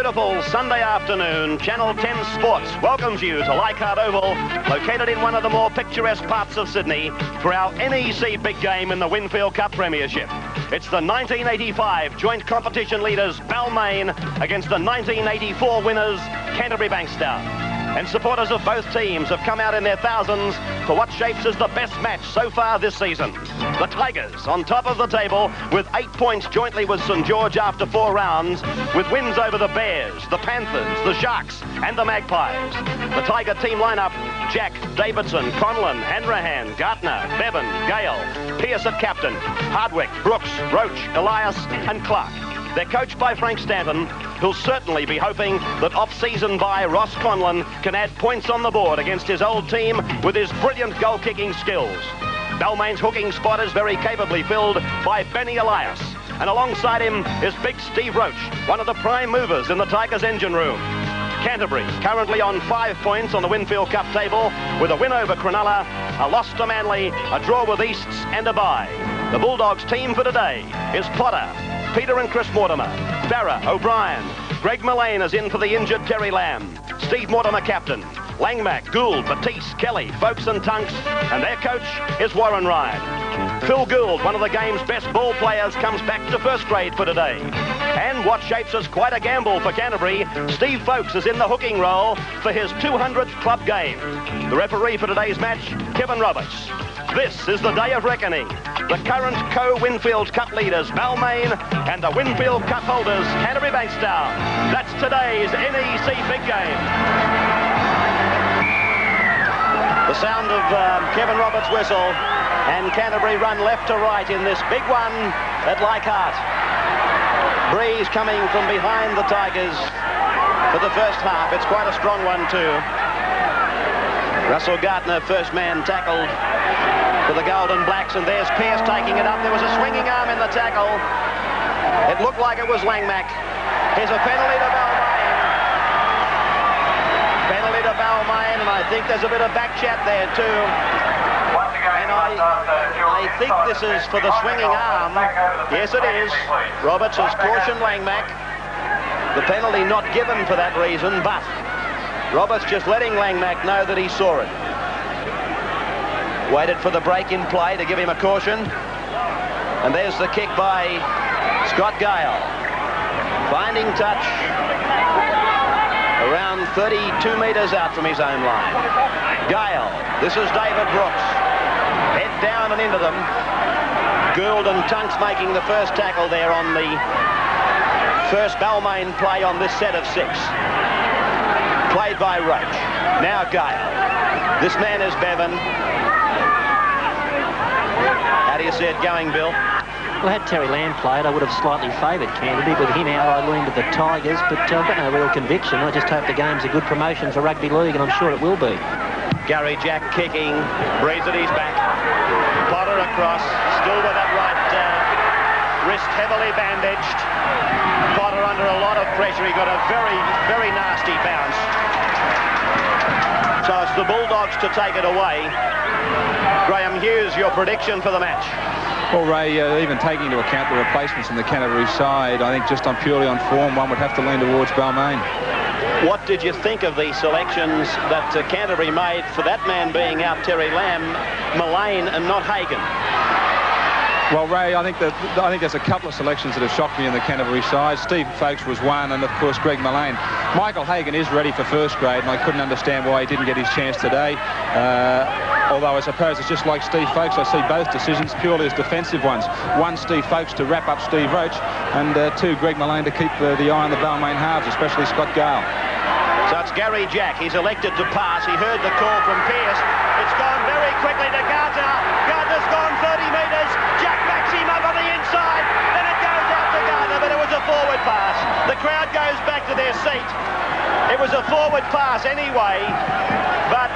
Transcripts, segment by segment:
beautiful Sunday afternoon, Channel 10 Sports welcomes you to Leichhardt Oval, located in one of the more picturesque parts of Sydney, for our NEC big game in the Winfield Cup Premiership. It's the 1985 joint competition leaders Balmain against the 1984 winners Canterbury-Bankstown. And supporters of both teams have come out in their thousands for what shapes as the best match so far this season. The Tigers on top of the table with 8 points jointly with St George after 4 rounds, with wins over the Bears, the Panthers, the Sharks and the Magpies. The Tiger team lineup: Jack, Davidson, Conlon, Hanrahan, Gartner, Bevan, Gale, Pearce at captain, Hardwick, Brooks, Roach, Elias and Clark. They're coached by Frank Stanton, who'll certainly be hoping that off-season buy Ross Conlon can add points on the board against his old team with his brilliant goal-kicking skills. Balmain's hooking spot is very capably filled by Benny Elias, and alongside him is big Steve Roach, one of the prime movers in the Tigers' engine room. Canterbury currently on 5 points on the Winfield Cup table with a win over Cronulla, a loss to Manly, a draw with Easts and a bye. The Bulldogs team for today is Potter, Peter and Chris Mortimer, Farah, O'Brien, Greg Mullane is in for the injured Terry Lamb, Steve Mortimer captain, Langmack, Gould, Batiste, Kelly, Folks and Tunks, and their coach is Warren Ryan. Phil Gould, one of the game's best ball players, comes back to first grade for today. And what shapes as quite a gamble for Canterbury, Steve Folks is in the hooking role for his 200th club game. The referee for today's match, Kevin Roberts. This is the day of reckoning. The current co-Winfield Cup leaders, Balmain, and the Winfield Cup holders, Canterbury-Bankstown. That's today's NEC big game. The sound of Kevin Roberts' whistle, and Canterbury run left to right in this big one at Leichhardt. Breeze coming from behind the Tigers for the first half. It's quite a strong one too. Russell Gartner, first man tackled for the Golden Blacks, and there's Pearce taking it up. There was a swinging arm in the tackle. It looked like it was Langmack. Here's a penalty to Balmain. Penalty to Balmain, and I think there's a bit of back chat there too. And I think this is for the swinging arm. Yes, it is. Roberts has cautioned Langmack. The penalty not given for that reason, but Roberts just letting Langmack know that he saw it. Waited for the break in play to give him a caution. And there's the kick by Scott Gale. Finding touch around 32 metres out from his own line. Gale, this is David Brooks. Head down and into them. Gould and Tunks making the first tackle there on the first Balmain play on this set of 6. Played by Roach. Now Gale. This man is Bevan. How do you see it going, Bill? Well, had Terry Lamb played, I would have slightly favoured Canterbury. With him out, I leaned to the Tigers, but I've got no real conviction. I just hope the game's a good promotion for rugby league, and I'm sure it will be. Garry Jack kicking, Breeze at his back. Potter across, still with that right wrist heavily bandaged. Potter under a lot of pressure. He got a very, very nasty bounce. So it's the Bulldogs to take it away. Graeme Hughes, your prediction for the match? Well, Ray, even taking into account the replacements in the Canterbury side, I think just purely on form, one would have to lean towards Balmain. What did you think of the selections that Canterbury made, for that man being out, Terry Lamb, Mullane and not Hagan? Well, Ray, I think there's a couple of selections that have shocked me in the Canterbury side. Steve Folks was one, and of course Greg Mullane. Michael Hagan is ready for first grade, and I couldn't understand why he didn't get his chance today. Although I suppose it's just like Steve Folks, I see both decisions purely as defensive ones. One, Steve Folks to wrap up Steve Roach, and two, Greg Mullane to keep the eye on the Balmain halves, especially Scott Gale. So it's Garry Jack. He's elected to pass. He heard the call from Pearce. It's gone very quickly to Gartner. Gartner's gone 30 metres. Jack backs him up on the inside. Then it goes out to Gartner, but it was a forward pass. The crowd goes back to their seat. It was a forward pass anyway, but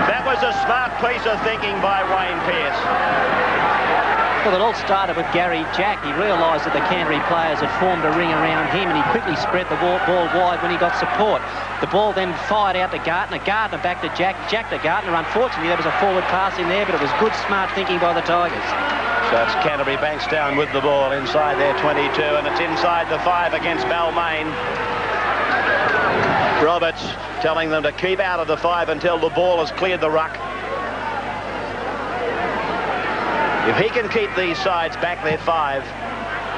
that was a smart piece of thinking by Wayne Pearce. Well, it all started with Garry Jack. He realised that the Canterbury players had formed a ring around him, and he quickly spread the ball wide when he got support. The ball then fired out to Gartner. Gartner back to Jack. Jack to Gartner. Unfortunately, there was a forward pass in there, but it was good, smart thinking by the Tigers. So it's Canterbury-Bankstown with the ball inside their 22, and it's inside the 5 against Balmain. Roberts telling them to keep out of the 5 until the ball has cleared the ruck. If he can keep these sides back their 5,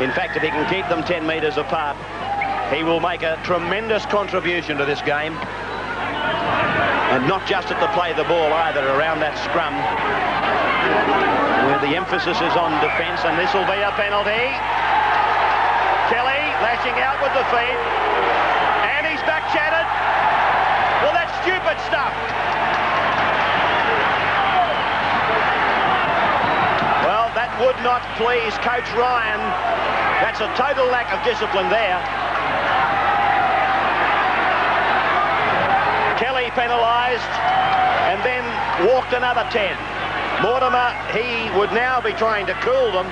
in fact, if he can keep them 10 metres apart, he will make a tremendous contribution to this game. And not just at the play of the ball either, around that scrum, where the emphasis is on defence, and this will be a penalty. Kelly lashing out with the feet, and he's back chatted. Well, that's stupid stuff. Well, that would not please Coach Ryan. That's a total lack of discipline there. Kelly penalised and then walked another 10. Mortimer, he would now be trying to cool them.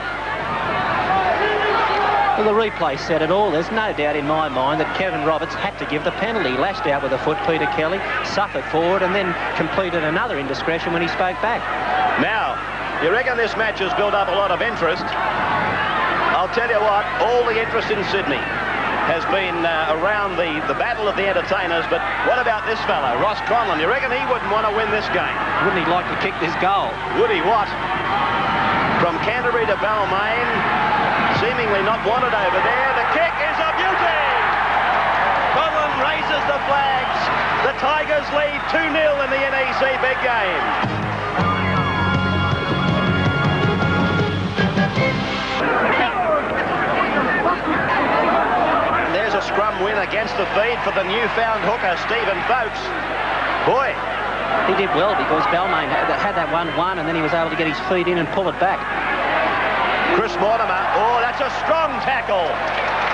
Well, the replay said it all. There's no doubt in my mind that Kevin Roberts had to give the penalty. Lashed out with a foot, Peter Kelly, suffered forward and then completed another indiscretion when he spoke back. Now, you reckon this match has built up a lot of interest? I'll tell you what, all the interest in Sydney has been around the battle of the entertainers, but what about this fellow, Ross Conlon? You reckon he wouldn't want to win this game? Wouldn't he like to kick this goal? Would he what? From Canterbury to Balmain, seemingly not wanted over there. The kick is a beauty! Conlon raises the flags. The Tigers lead 2-0 in the NEC big game. There's a scrum win against the feed for the newfound hooker, Stephen Folks. Boy, he did well because Balmain had that 1-1 and then he was able to get his feet in and pull it back. Chris Mortimer, oh, that's a strong tackle.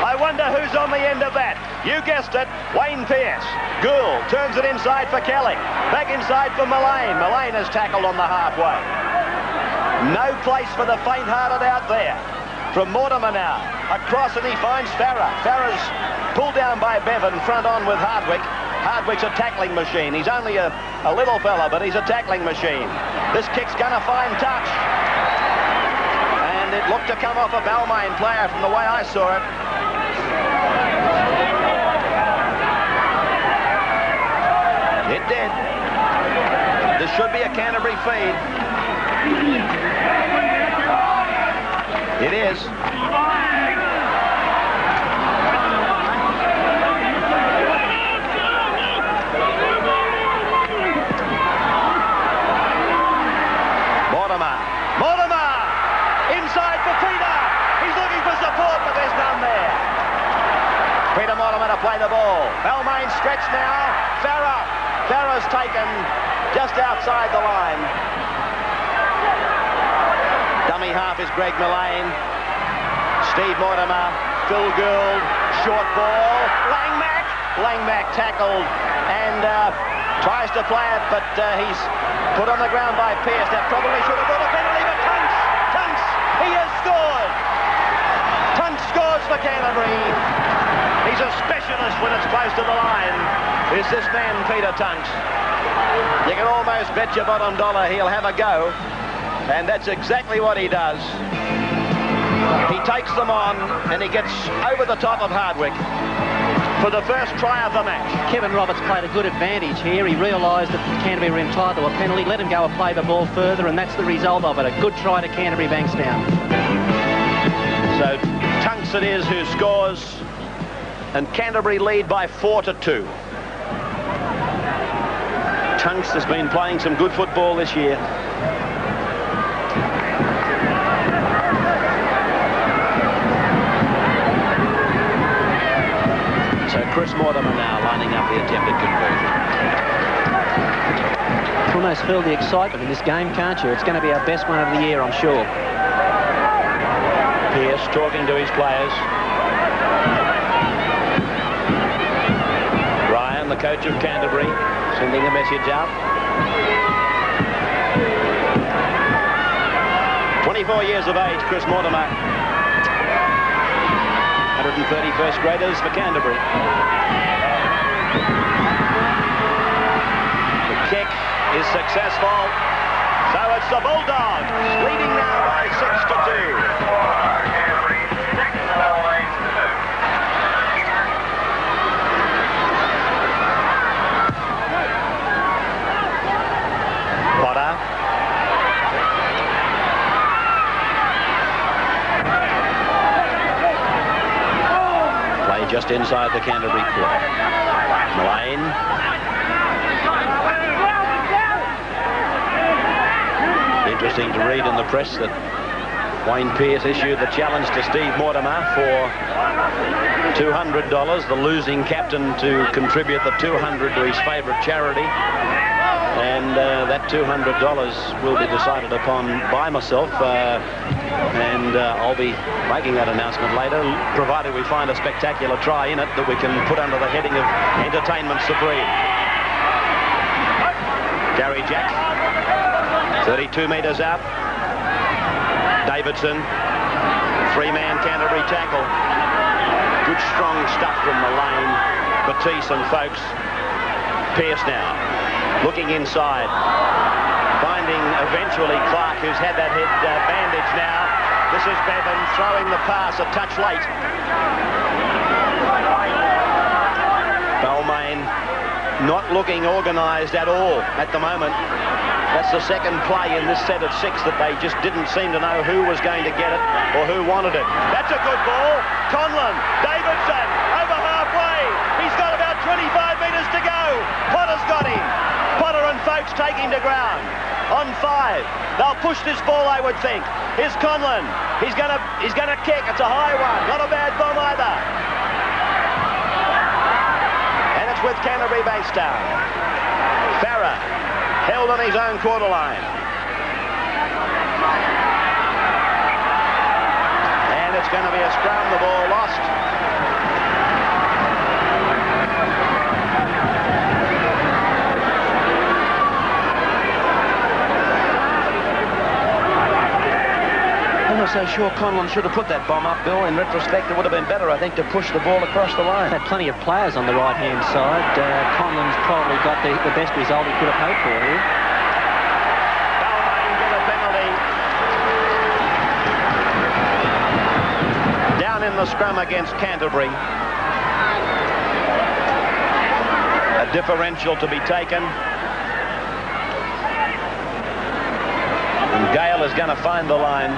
I wonder who's on the end of that. You guessed it, Wayne Pearce. Gould turns it inside for Kelly. Back inside for Mullane. Mullane is tackled on the halfway. No place for the faint-hearted out there. From Mortimer now, across and he finds Farah. Farah's pulled down by Bevan, front on with Hardwick. Hardwick's a tackling machine. He's only a little fella, but he's a tackling machine. This kick's gonna find touch. And it looked to come off a Balmain player from the way I saw it. It did. This should be a Canterbury feed. It is. Mortimer! Inside for Peter! He's looking for support, but there's none there. Peter Mortimer to play the ball. Balmain stretched now. Farah's taken just outside the line. Dummy half is Greg Mullane. Steve Mortimer. Phil Gould. Short ball. Langmack tackled and tries to play it, but he's put on the ground by Pearce. That probably should have brought a penalty, but Tunks, he has scored. Tunks scores for Canterbury. He's a specialist when it's close to the line. Is this man Peter Tunks? You can almost bet your bottom dollar he'll have a go, and that's exactly what he does. He takes them on and he gets over the top of Hardwick for the first try of the match. Kevin Roberts played a good advantage here. He realised that Canterbury were entitled to a penalty, let him go and play the ball further, and that's the result of it. A good try to Canterbury-Bankstown. So Tunks it is who scores, and Canterbury lead by 4-2. Tunks has been playing some good football this year. So Chris Mortimer now lining up the attempted conversion. You can almost feel the excitement in this game, can't you? It's going to be our best one of the year, I'm sure. Pearce talking to his players. Ryan, the coach of Canterbury, sending a message out. 24 years of age, Chris Mortimer. 131st graders for Canterbury. The kick is successful. So it's the Bulldogs leading now by 6-2. just inside the Canterbury quarter. Mullane. Interesting to read in the press that Wayne Pearce issued the challenge to Steve Mortimer for $200, the losing captain to contribute the $200 to his favourite charity. And that $200 will be decided upon by myself, and I'll be making that announcement later, provided we find a spectacular try in it that we can put under the heading of Entertainment Supreme. Garry Jack, 32 metres out. Davidson, three-man Canterbury tackle. Good strong stuff from Mullane, Batiste and Folks. Pearce now, looking inside, finding eventually Clark, who's had that head bandage now. This is Bevan throwing the pass a touch late. Balmain not looking organised at all at the moment. That's the second play in this set of 6 that they just didn't seem to know who was going to get it or who wanted it. That's a good ball. Conlon, Davidson, over halfway. He's got about 25 metres to go. Potter's got him. Potter and Folks taking to ground. On 5. They'll push this ball, I would think. Here's Conlon. He's gonna kick. It's a high one. Not a bad bomb either. And it's with Canterbury-Bankstown. Farah held on his own quarter line. And it's going to be a scrum. The ball lost. I'm not so sure Conlon should have put that bomb up, Bill. In retrospect, it would have been better, I think, to push the ball across the line. Had plenty of players on the right-hand side. Conlon's probably got the best result he could have hoped for here. Balmain get a penalty. Down in the scrum against Canterbury. A differential to be taken. And Gale is going to find the line.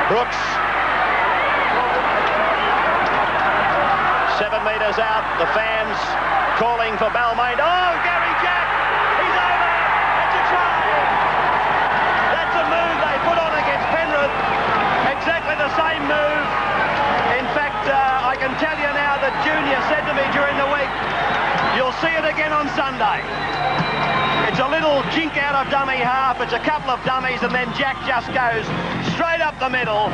Brooks, 7 metres out, the fans calling for Balmain. Oh, Garry Jack, he's over, it's a try. That's a move they put on against Penrith, exactly the same move. In fact, I can tell you now that Junior said to me during the week, you'll see it again on Sunday. It's a little jink out of dummy half, it's a couple of dummies, and then Jack just goes straight up the middle,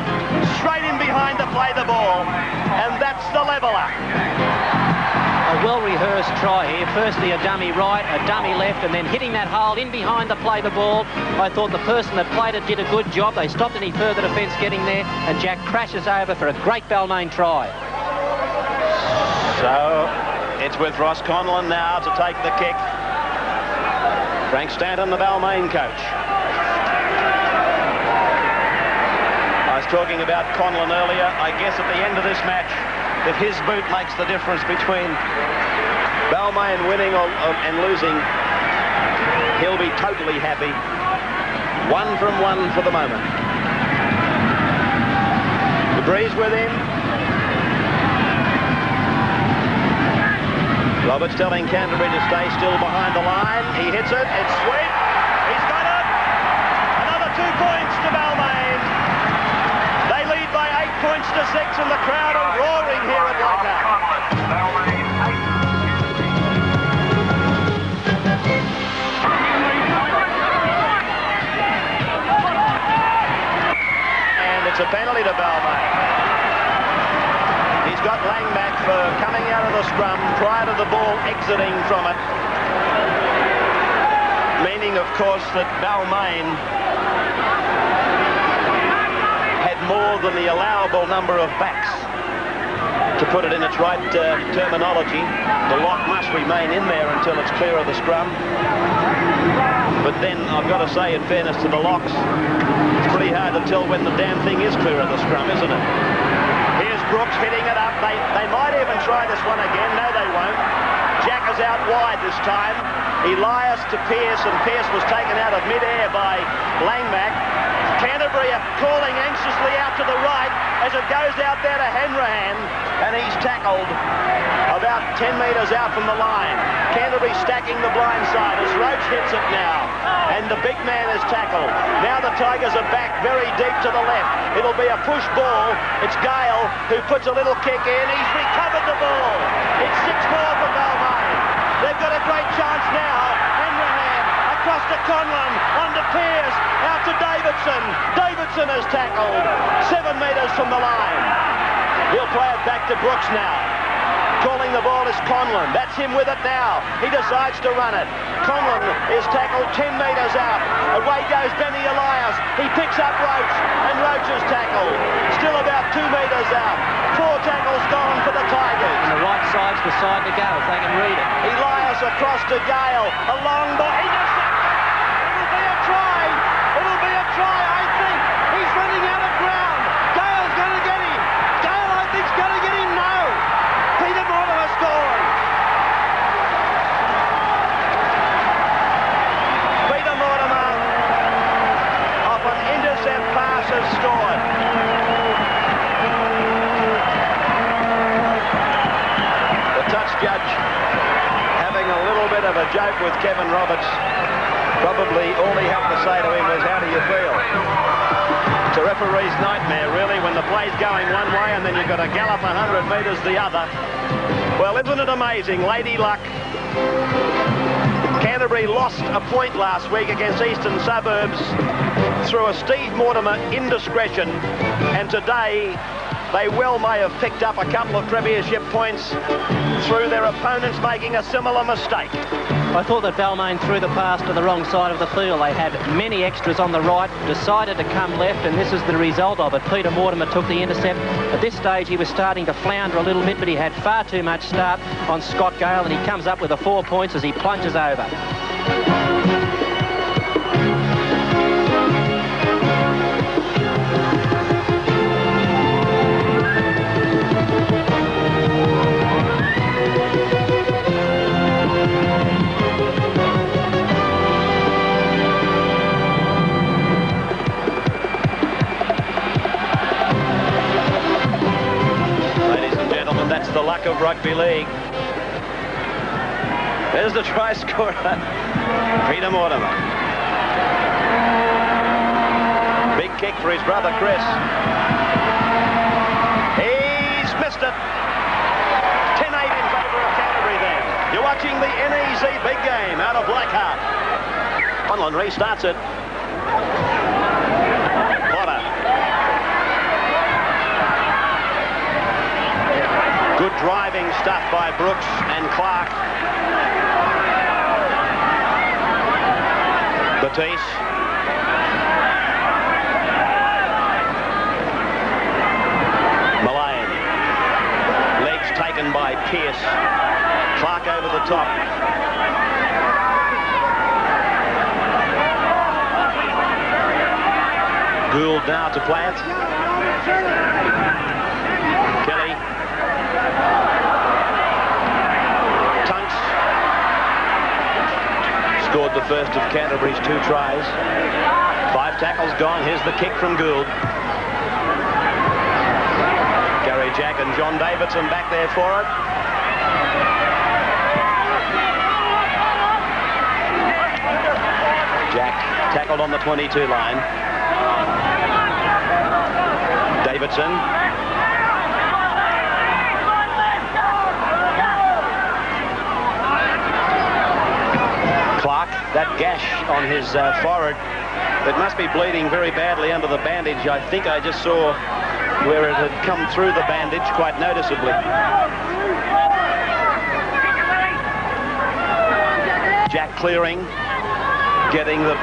straight in behind to play the ball, and that's the leveller. A well-rehearsed try here. Firstly a dummy right, a dummy left, and then hitting that hole in behind to play the ball. I thought the person that played it did a good job. They stopped any further defence getting there, and Jack crashes over for a great Balmain try. So it's with Ross Conlon now to take the kick. Frank Stanton, the Balmain coach. I was talking about Conlon earlier. I guess at the end of this match, if his boot makes the difference between Balmain winning and losing, he'll be totally happy. 1 from 1 for the moment. The breeze with him. Roberts telling Canterbury to stay still behind the line. He hits it. It's sweet. He's got it. Another 2 points to Balmain. They lead by 8 points to 6, and the crowd are roaring here at Leichhardt. And it's a penalty to Balmain. He's got Langmack for coming out of the scrum prior to the ball exiting from it. Meaning, of course, that Balmain had more than the allowable number of backs. To put it in its right terminology, the lock must remain in there until it's clear of the scrum. But then I've got to say, in fairness to the locks, it's pretty hard to tell when the damn thing is clear of the scrum, isn't it? Here's Brooks hitting it up. They might even try this one again. No, they won't. Jack Tigers out wide this time. Elias to Pearce, and Pearce was taken out of mid-air by Langmack. Canterbury are calling anxiously out to the right as it goes out there to Hanrahan, and he's tackled about 10 metres out from the line. Canterbury stacking the blind side as Roach hits it now, and the big man is tackled. Now the Tigers are back very deep to the left. It'll be a push ball. It's Gale who puts a little kick in. He's recovered the ball. It's 6-4 for Balmain. They've got a great chance now. Hanrahan across to Conlon, on to Pearce, out to Davidson. Davidson is tackled 7 metres from the line. He'll play it back to Brooks now. Calling the ball is Conlon. That's him with it now. He decides to run it. Conlon is tackled 10 metres out. Away goes Benny Elias. He picks up Roach, and Roach is tackled. Still about 2 metres out. 4 tackles gone for the Tigers. And the right side's the side to go if they can read it. Elias across to Gale. A long ball. It'll be a try. It'll be a try, I think. He's running out of ground. Gale's going to get him. Gale, I think, is going to get him now. Peter Mortimer scored. Peter Mortimer, off an intercept pass, has scored. The touch judge having a little bit of a joke with Kevin Roberts. Probably all he had to say to him was, how do you feel? It's a referee's nightmare, really, when the play's going one way and then you've got to gallop 100 metres the other. Well, isn't it amazing? Lady Luck. Canterbury lost a point last week against Eastern Suburbs through a Steve Mortimer indiscretion, and today they well may have picked up a couple of premiership points through their opponents making a similar mistake. I thought that Balmain threw the pass to the wrong side of the field. They had many extras on the right, decided to come left, and this is the result of it. Peter Mortimer took the intercept. At this stage, he was starting to flounder a little bit, but he had far too much start on Scott Gale, and he comes up with the 4 points as he plunges over. That's the luck of rugby league. There's the try scorer, Peter Mortimer. Big kick for his brother Chris. He's missed it. 10-8 in favour of Canterbury then. You're watching the NEC big game out of Leichhardt. Conlon restarts it. Good driving stuff by Brooks and Clark. Batiste. Mullane. Legs taken by Pearce. Clark over the top. Gould now to play it. Kelly. Tunks scored the first of Canterbury's 2 tries. 5 tackles gone. Here's the kick from Gould. Garry Jack and John Davidson back there for it. Jack tackled on the 22 line. Davidson. Clark, that gash on his forehead, it must be bleeding very badly under the bandage. I think I just saw where it had come through the bandage quite noticeably. Jack clearing, getting the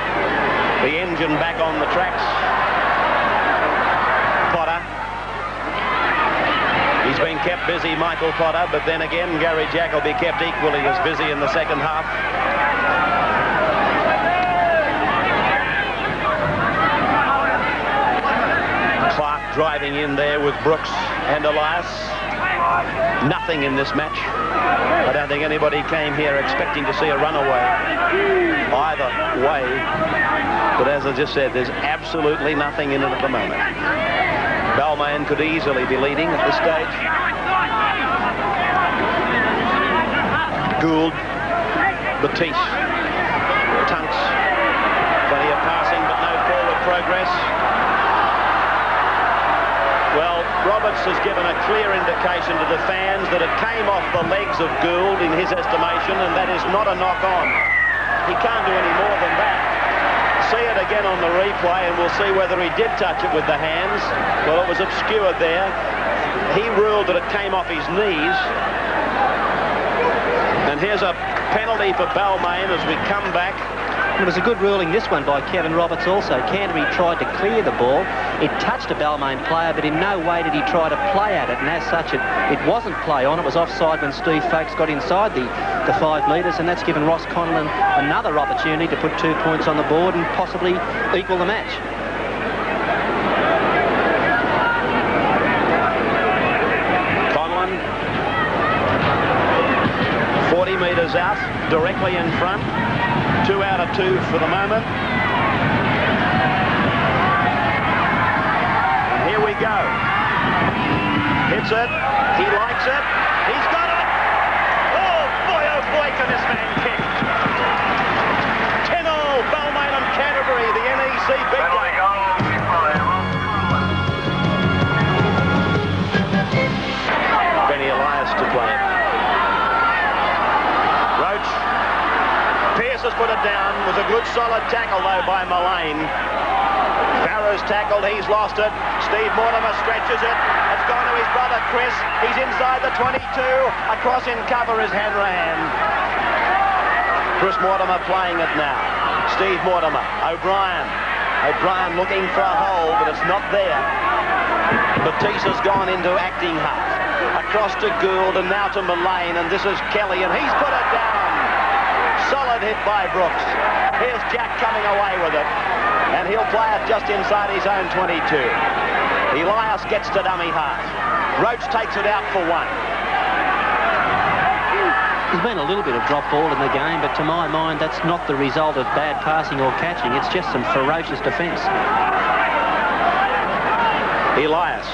engine back on the tracks. Potter. He's been kept busy, Michael Potter, but then again, Garry Jack will be kept equally as busy in the second half. Clark driving in there with Brooks and Elias. nothing in this match. I don't think anybody came here expecting to see a runaway either way. But as I just said, there's absolutely nothing in it at the moment. Balmain could easily be leading at this stage. Gould, Batiste, Tunks, plenty of passing but no forward progress. Well, Roberts has given a clear indication to the fans that it came off the legs of Gould in his estimation, and that is not a knock-on. He can't do any more than that. See it again on the replay and we'll see whether he did touch it with the hands. Well, it was obscured there. He ruled that it came off his knees. And here's a penalty for Balmain as we come back. It was a good ruling, this one, by Kevin Roberts also. Canterbury tried to clear the ball. It touched a Balmain player, but in no way did he try to play at it. And as such, it wasn't play on. It was offside when Steve Folkes got inside the 5 metres, and that's given Ross Conlon another opportunity to put 2 points on the board and possibly equal the match. Conlon, 40 metres out, directly in front. 2 out of 2 for the moment. And here we go. Hits it. He likes it. He's got it. Oh boy, can this man kick. 10-all, Balmain and Canterbury, the NEC big game. Benny Elias to play it. Roach. Pearce has put it down. It was a good solid tackle though by Mullane. Farrow's tackled, he's lost it. Steve Mortimer stretches it. It's gone to his brother Chris. He's inside the 22. Across in cover is Hanrahan. Chris Mortimer playing it now. Steve Mortimer. O'Brien. O'Brien looking for a hole, but it's not there. Batiste has gone into acting half. Across to Gould and now to Mullane, and this is Kelly, and he's put it down. Solid hit by Brooks. Here's Jack coming away with it. And he'll play it just inside his own 22. Elias gets to dummy half. Roach takes it out for 1. There's been a little bit of drop ball in the game, but to my mind, that's not the result of bad passing or catching. It's just some ferocious defence. Elias.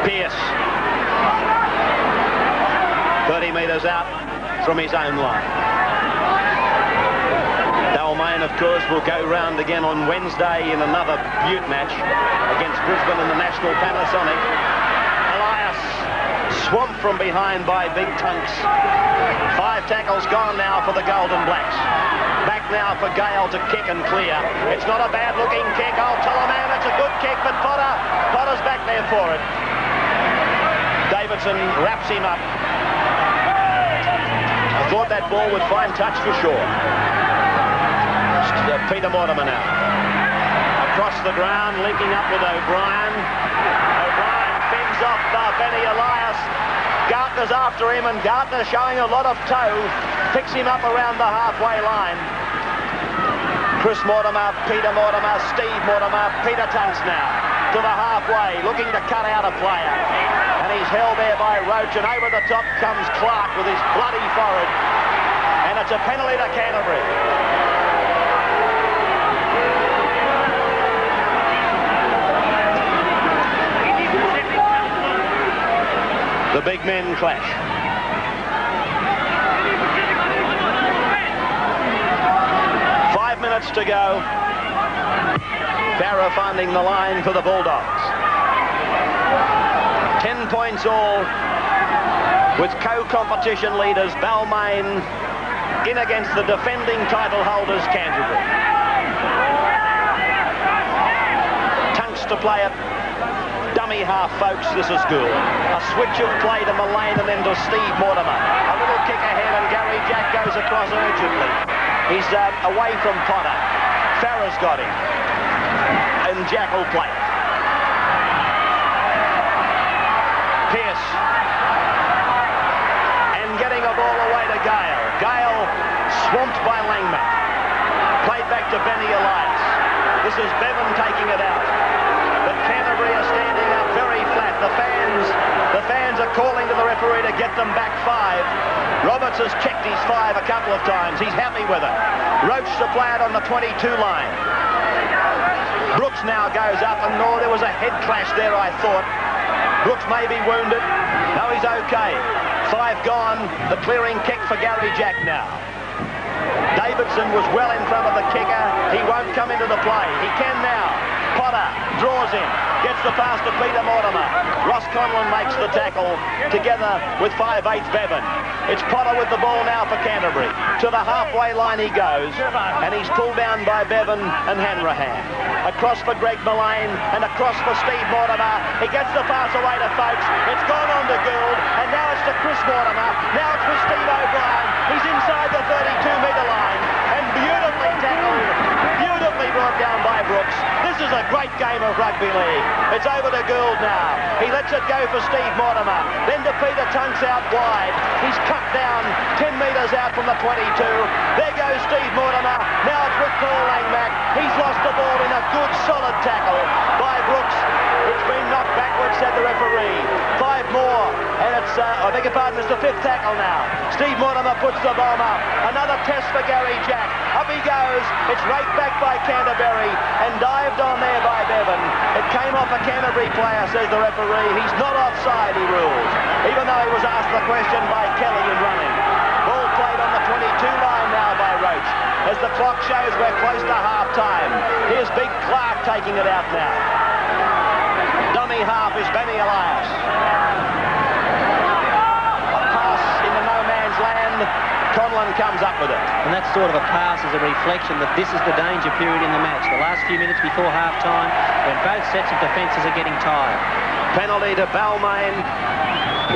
Pearce. 30 metres out from his own line. Balmain, of course, will go round again on Wednesday in another Butte match against Brisbane in the National Panasonic. Elias swamped from behind by Big Tunks. 5 tackles gone now for the Golden Blacks. Back now for Gale to kick and clear. It's not a bad-looking kick. Oh, Teleman, it's a good kick, but Potter's back there for it. Davidson wraps him up. I thought that ball would find touch for sure. Peter Mortimer now. Across the ground, linking up with O'Brien. O'Brien fends off Benny Elias. Gartner's after him, and Gartner showing a lot of toe. Picks him up around the halfway line. Chris Mortimer, Peter Mortimer, Steve Mortimer, Peter Tunks now. To the halfway, looking to cut out a player. And he's held there by Roach, and over the top comes Clark with his bloody forehead. And it's a penalty to Canterbury. The big men clash. Five minutes to go. Farrow finding the line for the Bulldogs. 10 points all, with co-competition leaders Balmain in against the defending title holders Canterbury. Tunks to play it. Dummy half, folks, this is Gould. A switch of play to Mullane and then to Steve Mortimer. A little kick ahead and Garry Jack goes across urgently. He's away from Potter. Farrow's got him. And Jack will play it. Pearce. And getting a ball away to Gale. Gale swamped by Langmack. Played back to Benny Elias. This is Bevan taking it out. But Canterbury are standing up very flat. the fans are calling to the referee to get them back 5. Roberts has checked his 5 a couple of times. He's happy with it. Roach to play it on the 22 line. Brooks now goes up, and there was a head clash there, I thought. Brooks may be wounded. No, he's okay. 5 gone. The clearing kick for Garry Jack now. Davidson was well in front of the kicker. He won't come into the play. He can now. Potter draws in, gets the pass to Peter Mortimer. Ross Conlon makes the tackle together with 5/8 Bevan. It's Potter with the ball now for Canterbury. To the halfway line he goes, and he's pulled down by Bevan and Hanrahan. Across for Greg Malane, and across for Steve Mortimer. He gets the pass away to Folks. It's gone on to Gould, and now it's to Chris Mortimer. Now it's for Steve O'Brien. He's inside the 32-metre line, and beautifully tackled, beautifully brought down by Brooks. This is a great game of rugby league. It's over to Gould now. He lets it go for Steve Mortimer. Then to Peter Tunks out wide. He's cut down 10 metres out from the 22. There goes Steve Mortimer. Now it's with Paul Langmack. He's lost the ball in a good, solid tackle by Brooks. It's been knocked backwards, said the referee. 5 more. And it's, I beg your pardon, it's the 5th tackle now. Steve Mortimer puts the bomb up. Another test for Garry Jack. Up he goes. It's raked back by Canterbury and dived on there by Bevan. It came off a Canterbury player, says the referee. He's not offside, he rules. Even though he was asked the question by Kelly in running. Ball played on the 22 line now by Roach. As the clock shows, we're close to half-time. Here's Big Clark taking it out now. Dummy half is Benny Elias. A pass into no man's land. Conlon comes up with it. And that sort of a pass is a reflection that this is the danger period in the match. The last few minutes before half-time, when both sets of defences are getting tired. Penalty to Balmain.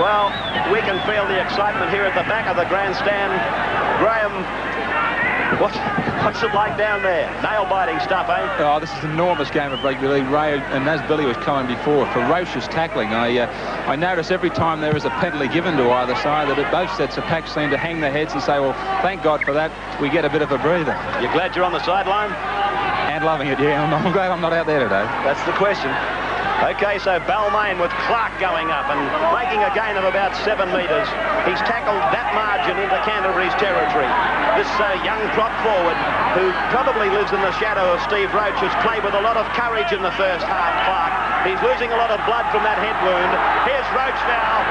Well, we can feel the excitement here at the back of the grandstand. Graham, what's it like down there? Nail-biting stuff, eh? Oh, this is an enormous game of rugby league, Ray, and as Billy was coming before, ferocious tackling. I notice every time there is a penalty given to either side that both sets of packs seem to hang their heads and say, well, thank God for that, we get a bit of a breather. You're glad you're on the sideline? And loving it, yeah. I'm glad I'm not out there today. That's the question. Okay, so Balmain with Clark going up and making a gain of about 7 metres. He's tackled that margin into Canterbury's territory. This young prop forward, who probably lives in the shadow of Steve Roach, has played with a lot of courage in the first half, Clark. He's losing a lot of blood from that head wound. Here's Roach now,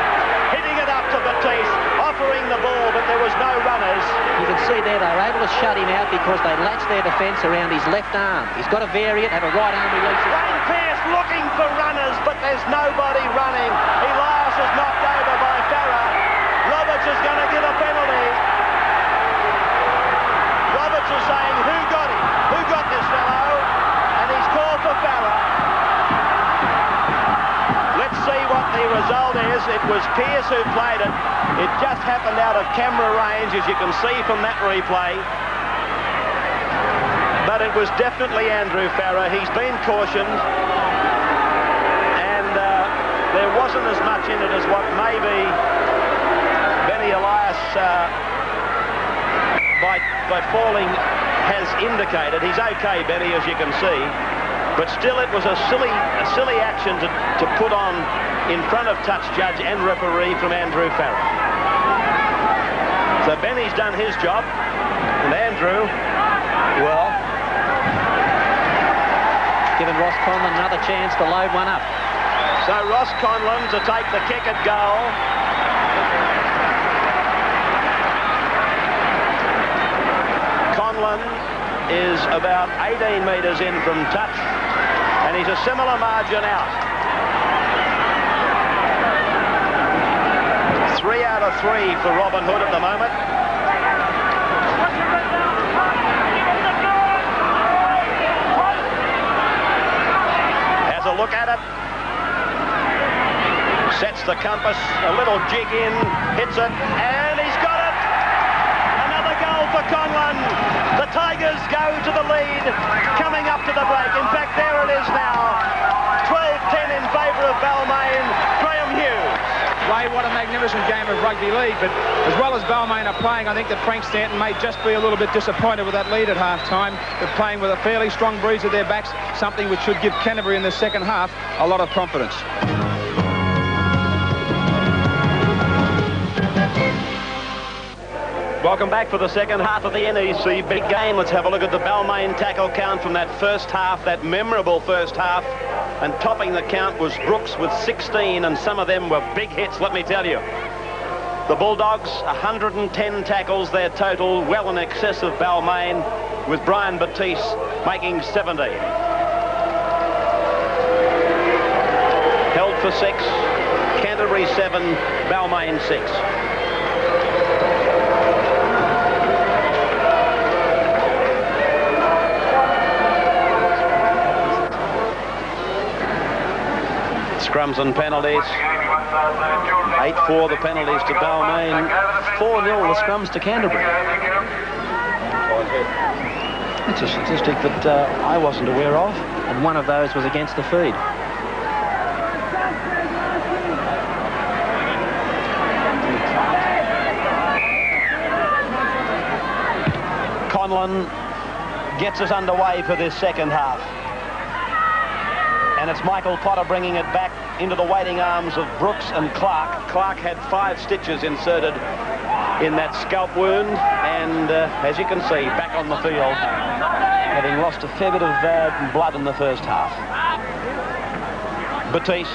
hitting it up to Batiste, offering the ball, but there was no runners. You can see there they were able to shut him out because they latched their defence around his left arm. He's got to vary it, have a right arm release. Wayne Pearce looking for runners, but there's nobody running. Elias is knocked over by Farah. Roberts is going to get a penalty. Roberts is saying, who got him? Who got this fellow? And he's called for Farah. Let's see what the result is. It was Pearce who played it. It just happened out of camera range, as you can see from that replay. But it was definitely Andrew Farah. He's been cautioned. And there wasn't as much in it as what maybe Benny Elias, by falling, has indicated. He's okay, Benny, as you can see. But still, it was a silly action to put on in front of touch judge and referee from Andrew Farah. So Benny's done his job, and Andrew, well, giving Ross Conlon another chance to load one up. So Ross Conlon to take the kick at goal. Conlon is about 18 metres in from touch, and he's a similar margin out. 3 out of 3 for Robin Hood at the moment. Has a look at it. Sets the compass, a little jig in, hits it, and he's got it! Another goal for Conlon. The Tigers go to the lead, coming up to the break. In fact, there it is now. 12-10 in favour of Balmain. Graeme Hughes. Ray, what a magnificent game of rugby league, but as well as Balmain are playing, I think that Frank Stanton may just be a little bit disappointed with that lead at half-time. They're playing with a fairly strong breeze at their backs, something which should give Canterbury in the second half a lot of confidence. Welcome back for the second half of the NEC big game. Let's have a look at the Balmain tackle count from that first half, that memorable first half. And topping the count was Brooks with 16, and some of them were big hits, let me tell you. The Bulldogs, 110 tackles, their total, well in excess of Balmain, with Brian Batiste making 70. Held for 6, Canterbury 7, Balmain 6. Scrums and penalties. 8-4 the penalties to Balmain. 4-0 the scrums to Canterbury. It's a statistic that I wasn't aware of. And one of those was against the feed. Conlon gets us underway for this second half. And it's Michael Potter bringing it back into the waiting arms of Brooks and Clark. Clark had 5 stitches inserted in that scalp wound, and as you can see, back on the field, having lost a fair bit of blood in the first half. Batiste.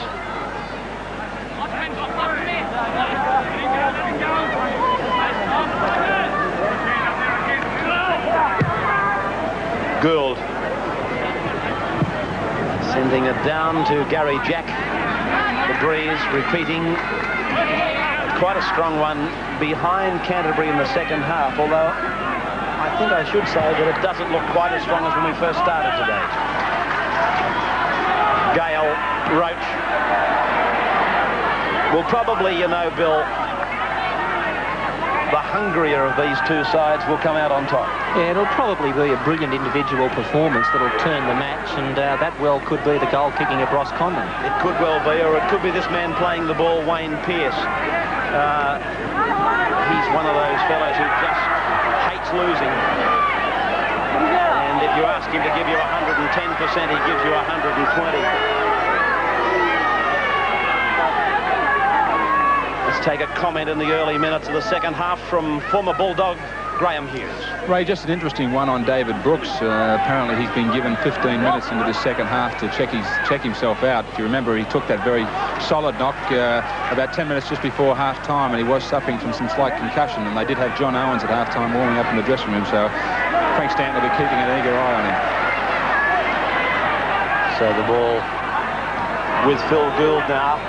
Gould. Sending it down to Garry Jack. The breeze repeating. Quite a strong one behind Canterbury in the second half, although I think I should say that it doesn't look quite as strong as when we first started today. Gale, Roach. Well, probably, you know, Bill, the hungrier of these two sides will come out on top. Yeah, it'll probably be a brilliant individual performance that'll turn the match, and that well could be the goal kicking of Ross Conlon. It could well be, or it could be this man playing the ball, Wayne Pearce. He's one of those fellows who just hates losing. And if you ask him to give you 110%, he gives you 120. Let's take a comment in the early minutes of the second half from former Bulldog Graeme Hughes. Ray, just an interesting one on David Brooks. Apparently he's been given 15 minutes into this second half to check himself out. If you remember, he took that very solid knock about 10 minutes just before half-time, and he was suffering from some slight concussion, and they did have John Owens at half-time warming up in the dressing room, so Frank Stanton will be keeping an eager eye on him. So the ball with Phil Gould now.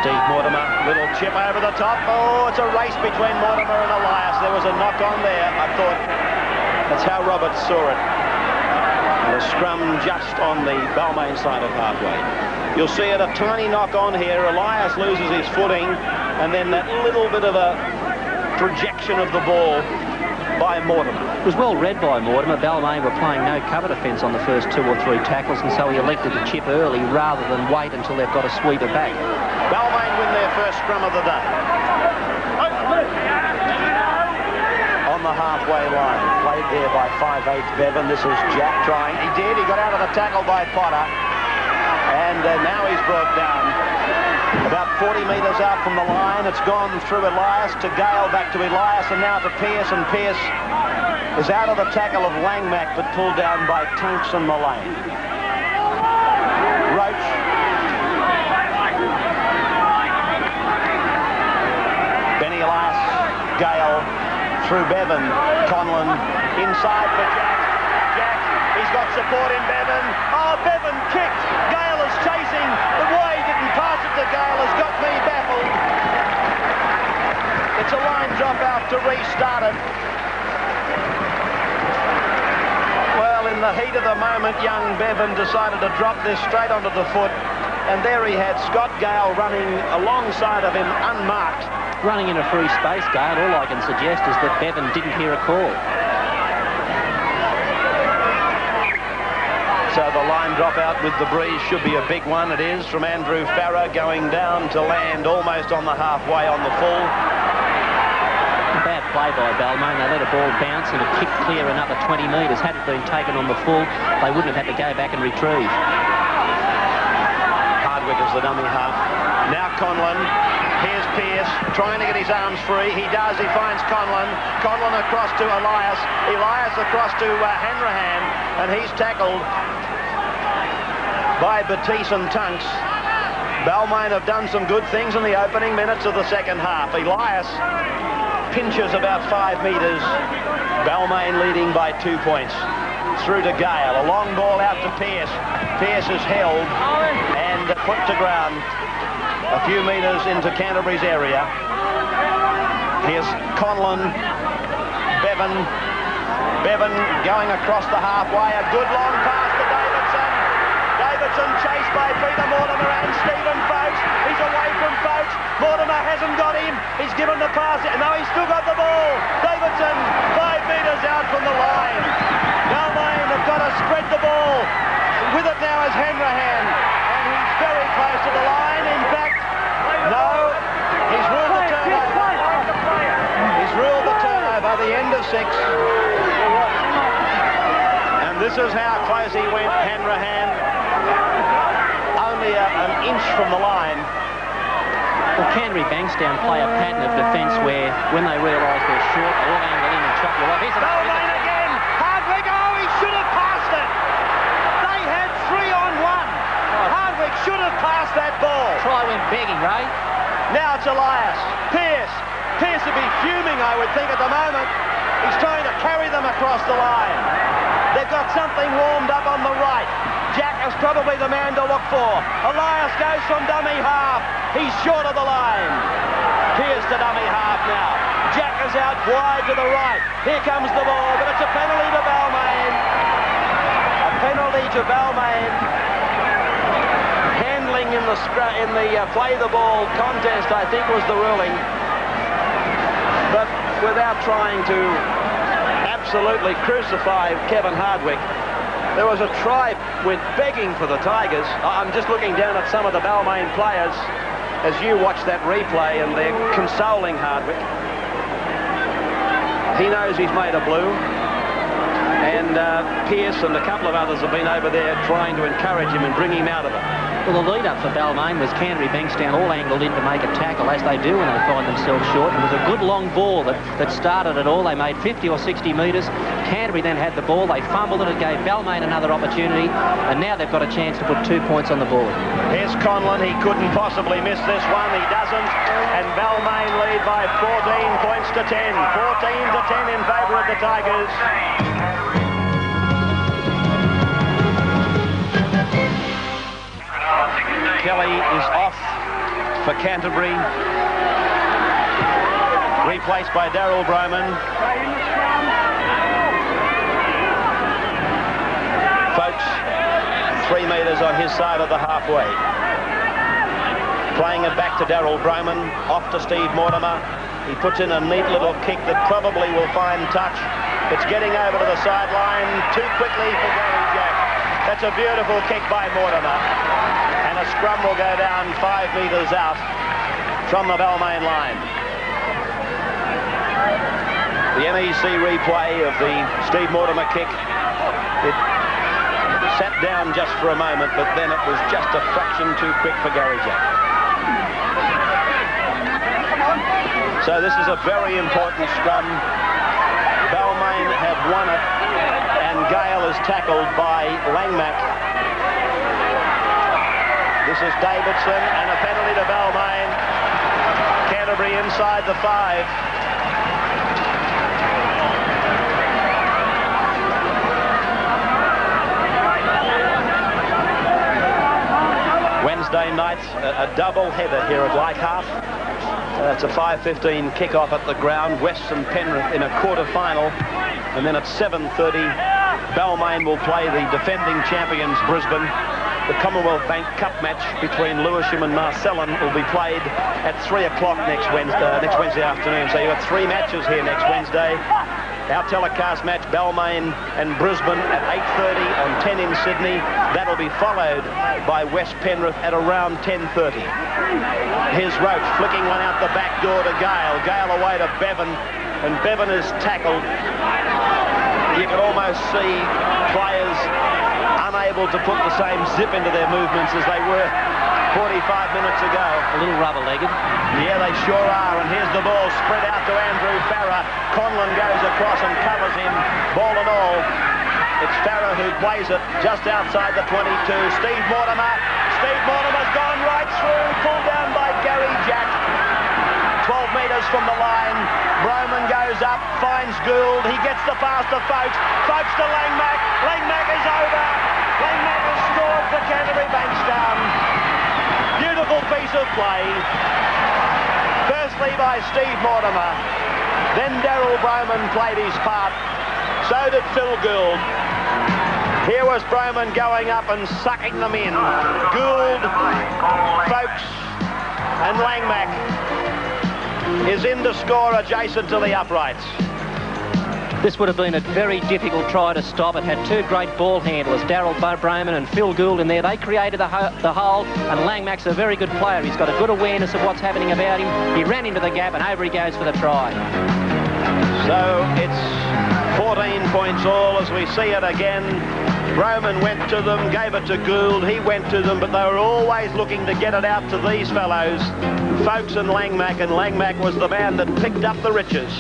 Steve Mortimer, little chip over the top. Oh, it's a race between Mortimer and Elias. There was a knock on there. I thought that's how Roberts saw it. And a scrum just on the Balmain side of halfway. You'll see it, a tiny knock on here. Elias loses his footing, and then that little bit of a projection of the ball by Mortimer. It was well read by Mortimer. Balmain were playing no cover defence on the first 2 or 3 tackles, and so he elected to chip early rather than wait until they've got a sweeper back. Balmain win their first scrum of the day. On the halfway line, played there by 5'8" Bevan. This is Jack trying. He did. He got out of the tackle by Potter. And now he's brought down. About 40 metres out from the line. It's gone through Elias to Gale, back to Elias, and now to Pearce. And Pearce is out of the tackle of Langmack, but pulled down by Tunks and Mullane. Roach. Benny Elias, Gale, through Bevan, Conlon, inside for Jack. Jack, he's got support in Bevan. Oh, Bevan kicked. Gale is chasing, but why he didn't pass it to Gale has got me baffled. It's a line drop out to restart it. Well, in the heat of the moment, young Bevan decided to drop this straight onto the foot, and there he had Scott Gale running alongside of him unmarked. Running in a free space, Gale, all I can suggest is that Bevan didn't hear a call. So the line drop out with the breeze should be a big one. It is, from Andrew Farrer going down to land almost on the halfway on the full. Bad play by Balmain. They let a ball bounce and it kicked clear another 20 metres. Had it been taken on the full, they wouldn't have had to go back and retrieve. Hardwick is the dummy half. Now Conlon. Here's Pearce trying to get his arms free. He does. He finds Conlon. Conlon across to Elias. Elias across to Hanrahan. And he's tackled by Batiste and Tunks. Balmain have done some good things in the opening minutes of the second half. Elias pinches about 5 metres. Balmain leading by 2 points. Through to Gale. A long ball out to Pearce. Pearce is held and put to ground a few metres into Canterbury's area. Here's Conlon. Bevan. Bevan going across the halfway. A good long pass to Davidson. Davidson chased by Peter Mortimer and Stephen Folks. He's away from Folks. Mortimer hasn't got him. He's given the pass. No, he's still got the ball. Davidson 5 metres out from the line. Balmain have got to spread the ball. With it now is Hanrahan. And he's very close to the line. In fact, no, he's ruled the turnover. He's ruled the turnover, the end of 6. And this is how close he went, Hanrahan. Only an inch from the line. Well, Canterbury-Bankstown play a pattern of defence where, when they realise they're short, they all angle in and chop you off. Balmain again! Hardwick, oh, he should have passed it! They had 3-on-1. Hardwick should have passed that ball. Try went begging, Ray. Now it's Elias. Pearce. Pearce would be fuming, I would think, at the moment. He's trying to carry them across the line. They've got something warmed up on the right. Jack is probably the man to look for. Elias goes from dummy half. He's short of the line. Pearce to dummy half now. Jack is out wide to the right. Here comes the ball, but it's a penalty to Balmain. A penalty to Balmain. Handling in the play the ball contest, I think, was the ruling. But without trying to absolutely crucify Kevin Hardwick, there was a try with begging for the Tigers. I'm just looking down at some of the Balmain players as you watch that replay, and they're consoling Hardwick. He knows he's made a blue. And Pearce and a couple of others have been over there trying to encourage him and bring him out of it. Well, the lead-up for Balmain was Canterbury-Bankstown all angled in to make a tackle, as they do when they find themselves short. It was a good long ball that started it all. They made 50 or 60 metres. Canterbury then had the ball. They fumbled it. It gave Balmain another opportunity. And now they've got a chance to put 2 points on the board. Here's Conlon. He couldn't possibly miss this one. He doesn't. And Balmain lead by 14 points to 10. 14 to 10 in favour of the Tigers. Kelly is off for Canterbury. Replaced by Daryl Broman. Folks, 3 metres on his side of the halfway. Playing it back to Daryl Broman. Off to Steve Mortimer. He puts in a neat little kick that probably will find touch. It's getting over to the sideline too quickly for Garry Jack. That's a beautiful kick by Mortimer. And a scrum will go down 5 metres out from the Balmain line. The NEC replay of the Steve Mortimer kick. It sat down just for a moment, but then it was just a fraction too quick for Garry Jack. So this is a very important scrum. Balmain have won it, and Gale is tackled by Langmack. This is Davidson, and a penalty to Balmain. Canterbury inside the 5. Wednesday night, a double header here at Leichhardt. It's a 5:15 kickoff at the ground. West and Penrith in a quarter-final. And then at 7:30, Balmain will play the defending champions Brisbane. The Commonwealth Bank Cup match between Lewisham and Marcellin will be played at 3 o'clock next Wednesday afternoon. So you've got 3 matches here next Wednesday. Our telecast match, Balmain and Brisbane at 8:30 on 10 in Sydney. That'll be followed by West Penrith at around 10:30. Here's Roach flicking one out the back door to Gale. Gale away to Bevan, and Bevan is tackled. You can almost see players unable to put the same zip into their movements as they were 45 minutes ago. A little rubber-legged. Yeah, they sure are. And here's the ball spread out to Andrew Farrer. Conlon goes across and covers him, ball and all. It's Farrer who plays it just outside the 22. Steve Mortimer. Steve Mortimer's gone right through, pulled down by Garry Jack. 12 metres from the line. Broman goes up, finds Gould. He gets the pass to Folks. Folks to Langmack. Langmack is over. Langmack has scored for Canterbury-Bankstown. Beautiful piece of play. Firstly by Steve Mortimer. Then Daryl Broman played his part. So did Phil Gould. Here was Broman going up and sucking them in. Gould, Folks and Langmack is in to score adjacent to the uprights. This would have been a very difficult try to stop. It had two great ball handlers, Daryl Broman and Phil Gould in there. They created the hole, and Langmack's a very good player. He's got a good awareness of what's happening about him. He ran into the gap, and over he goes for the try. So it's 14 points all as we see it again. Broman went to them, gave it to Gould. He went to them, but they were always looking to get it out to these fellows, Folks and Langmack was the man that picked up the riches.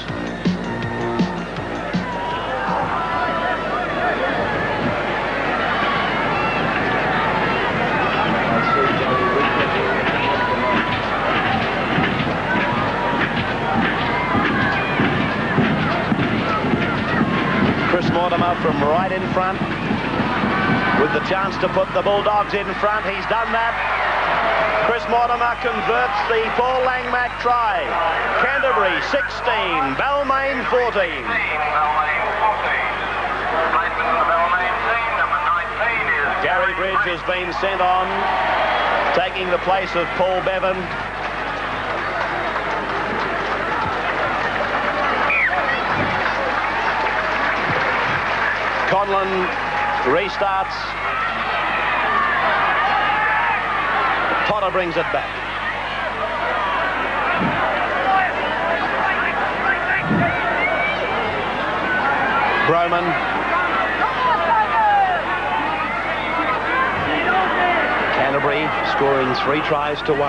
Chris Mortimer from right in front with the chance to put the Bulldogs in front. He's done that. Chris Mortimer converts the Paul Langmack try. Canterbury 16, Balmain 14. Gary Bridge has been sent on, taking the place of Paul Bevan. Conlon restarts. Potter brings it back. Broman. Canterbury scoring 3 tries to 1.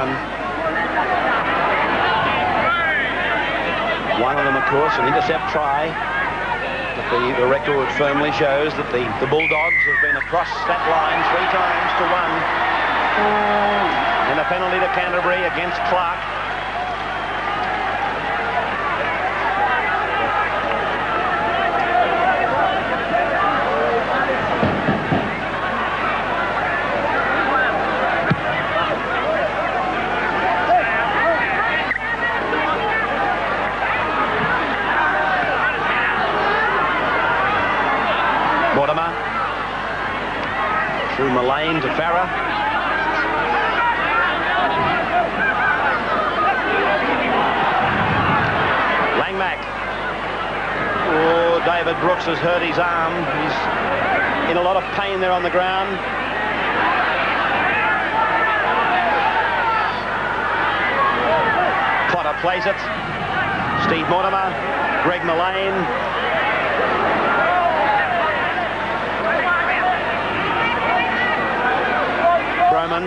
One of them, of course, an intercept try. But the record firmly shows that the Bulldogs have been across that line 3 times to 1. And a penalty to Canterbury against Clark. Mortimer through Mullane to Farrer. Langmack. Oh, David Brooks has hurt his arm. He's in a lot of pain there on the ground. Potter plays it. Steve Mortimer, Greg Mullane. Broman.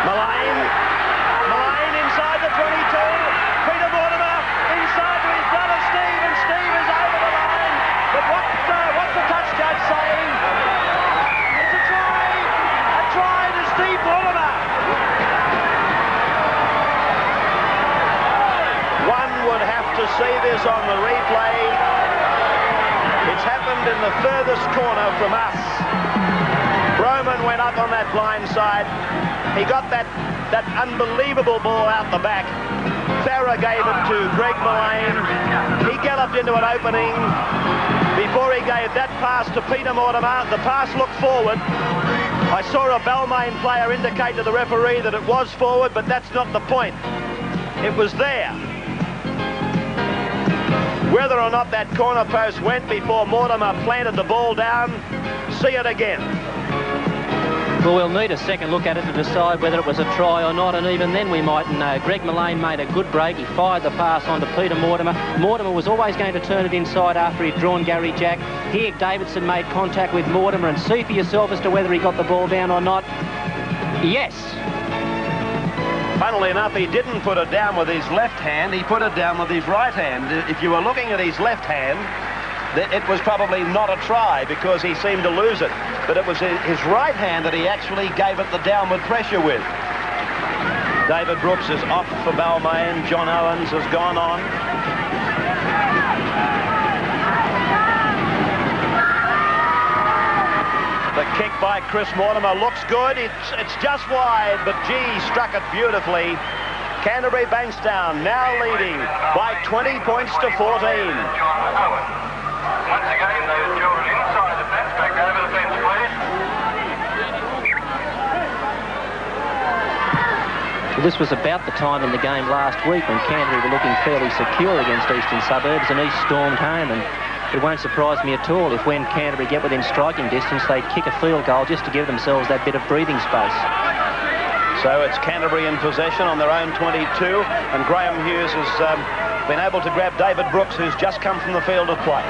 Mullane inside the 22. Peter Mortimer inside to his brother Steve, and Steve is over the line. But what's the touch judge saying? It's a try to Steve Mortimer. One would have to see this on the replay. It's happened in the furthest corner from us. Broman went up on that blind side. He got that unbelievable ball out the back. Farrer gave it to Greg Mullane. He galloped into an opening before he gave that pass to Peter Mortimer. The pass looked forward. I saw a Balmain player indicate to the referee that it was forward, but that's not the point. It was there. Whether or not that corner post went before Mortimer planted the ball down, see it again. Well, we'll need a second look at it to decide whether it was a try or not, and even then we mightn't know. Greg Mullane made a good break. He fired the pass on to Peter Mortimer. Mortimer was always going to turn it inside after he'd drawn Garry Jack. Here, Davidson made contact with Mortimer, and see for yourself as to whether he got the ball down or not. Yes. Funnily enough, he didn't put it down with his left hand. He put it down with his right hand. If you were looking at his left hand, it was probably not a try because he seemed to lose it. But it was his right hand that he actually gave it the downward pressure with. David Brooks is off for Balmain. John Owens has gone on. The kick by Chris Mortimer looks good. It's just wide, but gee, struck it beautifully. Canterbury-Bankstown now leading by 20 points to 14. Once again, those children inside the fence, back over the fence, please. This was about the time in the game last week when Canterbury were looking fairly secure against Eastern Suburbs, and East stormed home, and it won't surprise me at all if when Canterbury get within striking distance, they kick a field goal just to give themselves that bit of breathing space. So it's Canterbury in possession on their own 22, and Graeme Hughes has been able to grab David Brooks, who's just come from the field of play.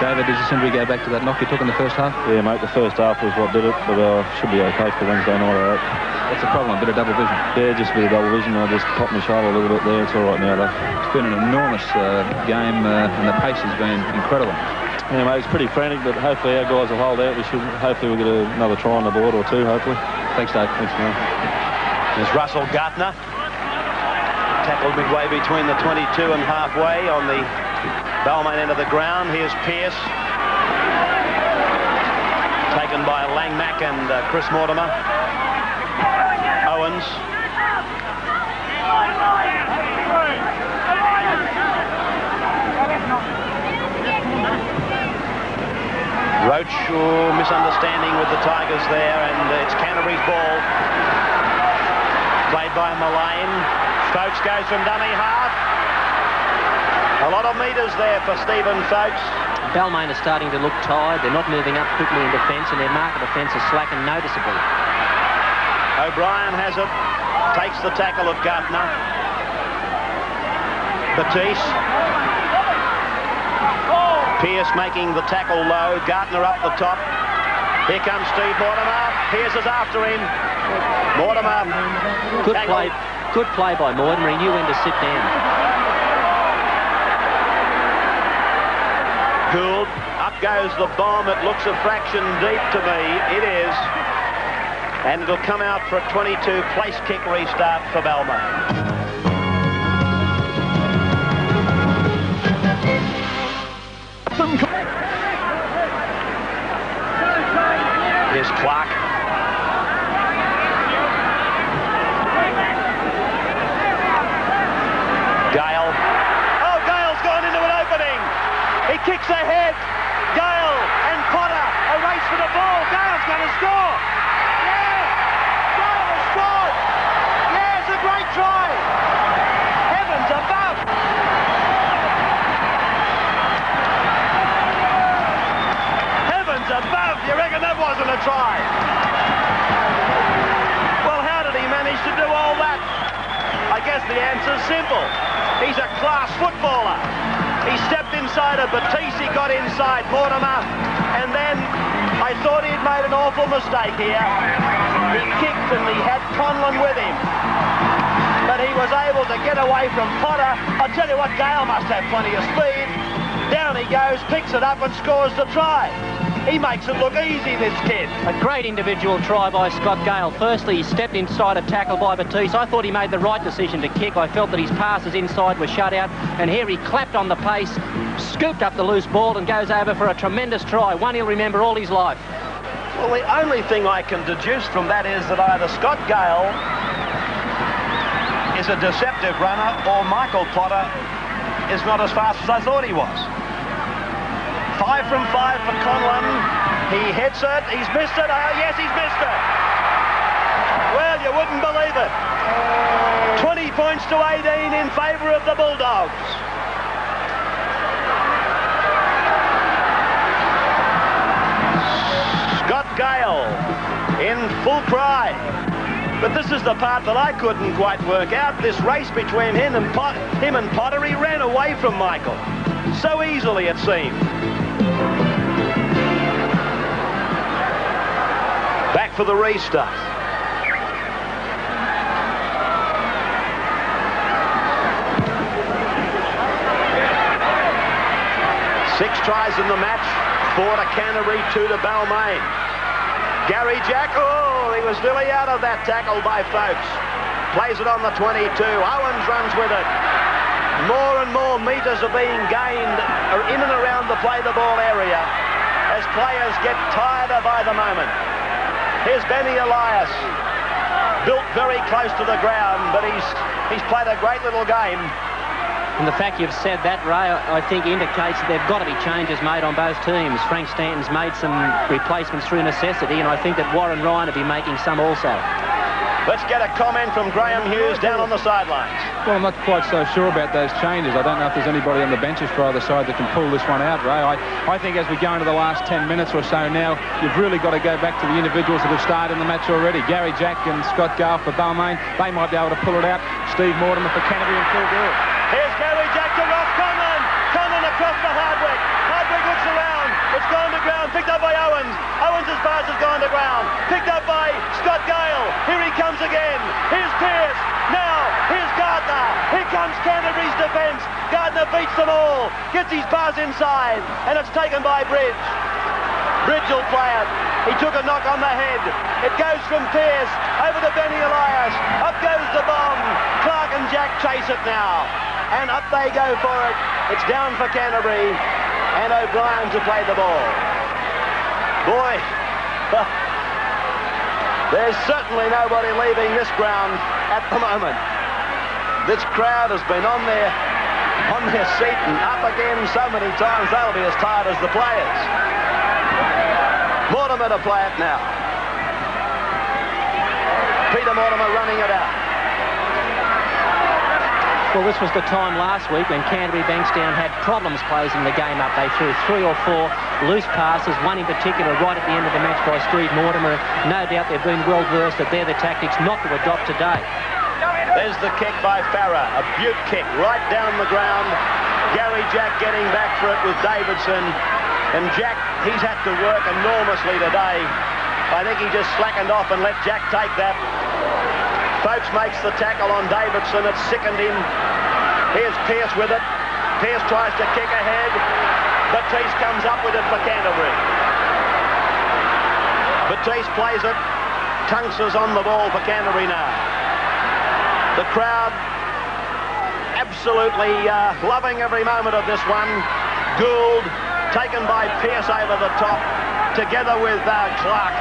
David, does we go back to that knock you took in the first half? Yeah, mate, the first half was what did it, but should be okay for Wednesday night, all right. What's the problem? A bit of double vision? Yeah, just a bit of double vision. I just popped my shoulder a little bit there. It's all right now, though. It's been an enormous game, and the pace has been incredible. Yeah, mate, it's pretty frantic, but hopefully our guys will hold out. Hopefully we'll get another try on the board or two, hopefully. Thanks, Dave. Thanks, man. There's Russell Gartner. Tackled midway between the 22 and halfway on the Balmain end of the ground. Here's Pearce. Taken by Langmack and Chris Mortimer. Owens. Roach, misunderstanding with the Tigers there, and it's Canterbury's ball. Played by Mullane. Folks goes from dummy half. A lot of metres there for Stephen Folks. Balmain are starting to look tired. They're not moving up quickly in defence, and their mark of defence has slackened noticeably. O'Brien has it. Takes the tackle of Gartner. Batiste. Pearce making the tackle low. Gartner up the top. Here comes Steve Mortimer. Pearce is after him. Mortimer. Good play by Mortimer. He knew when to sit down. Gould. Up goes the bomb. It looks a fraction deep to me. It is. And it'll come out for a 22 place kick restart for Balmain. Here's Clark. Gale. Oh, Gale's gone into an opening. He kicks ahead. Gale and Potter. A race for the ball. Gale's going to score. Yeah! Gale has scored. Yeah, it's a great try. Heavens above. Heavens above. You reckon that wasn't a try? Well, how did he manage to do all that? I guess the answer's simple. He's a class footballer. He stepped inside of Batiste, he got inside Mortimer, and then I thought he'd made an awful mistake here. He kicked and he had Conlon with him. But he was able to get away from Potter. I'll tell you what, Gale must have plenty of speed. Down he goes, picks it up and scores the try. He makes it look easy, this kid. A great individual try by Scott Gale. Firstly, he stepped inside a tackle by Batiste. I thought he made the right decision to kick. I felt that his passes inside were shut out. And here he clapped on the pace, scooped up the loose ball and goes over for a tremendous try. One he'll remember all his life. Well, the only thing I can deduce from that is that either Scott Gale is a deceptive runner or Michael Potter is not as fast as I thought he was. 5 from 5 for Conlon. He hits it. He's missed it. Oh, yes, he's missed it. Well, you wouldn't believe it. 20 points to 18 in favour of the Bulldogs. Scott Gale in full cry. But this is the part that I couldn't quite work out. This race between him and Potter, he ran away from Michael. So easily, it seemed. Back for the restart. Six tries in the match. 4 to Canterbury, 2 to Balmain. Garry Jack, oh, he was nearly out of that tackle by Folks. Plays it on the 22. Owens runs with it. More and more metres are being gained in and around the play the ball area as players get tireder by the moment. Here's Benny Elias, built very close to the ground, but he's played a great little game. And the fact you've said that, Ray, I think indicates that there've got to be changes made on both teams. Frank Stanton's made some replacements through necessity, and I think that Warren Ryan will be making some also. Let's get a comment from Graeme Hughes down on the sidelines. Well, I'm not quite so sure about those changes. I don't know if there's anybody on the benches for either side that can pull this one out, Ray. I think as we go into the last 10 minutes or so now, you've really got to go back to the individuals that have started in the match already. Garry Jack and Scott Gale for Balmain. They might be able to pull it out. Steve Mortimer for Canterbury and Phil Gale. Here's Garry Jack to Ross Conlon. Conlon across the Hardwick. Hardwick looks around. It's gone to ground. Picked up by Owens. Owens' pass has gone to ground. Picked up by Scott Gale. Here he comes again. Here's Pearce. Now, here's Gardner. Here comes Canterbury's defence. Gardner beats them all. Gets his pass inside. And it's taken by Bridge. Bridge will play it. He took a knock on the head. It goes from Pearce over to Benny Elias. Up goes the bomb. Clark and Jack chase it now. And up they go for it. It's down for Canterbury. And O'Brien to play the ball. Boy, there's certainly nobody leaving this ground at the moment. This crowd has been on their seat and up again so many times they'll be as tired as the players. Mortimer to play it now. Peter Mortimer running it out. Well, this was the time last week when Canterbury-Bankstown had problems closing the game up. They threw 3 or 4 loose passes, one in particular right at the end of the match by Steve Mortimer. No doubt they've been well versed that they're the tactics not to adopt today. There's the kick by Farah, a beaut kick right down the ground. Garry Jack getting back for it with Davidson. And Jack, he's had to work enormously today. I think he just slackened off and let Jack take that. Folks makes the tackle on Davidson. It's sickened him. Here's Pearce with it. Pearce tries to kick ahead. Batiste comes up with it for Canterbury. Batiste plays it. Tunks is on the ball for Canterbury now. The crowd absolutely loving every moment of this one. Gould taken by Pearce over the top together with Clark.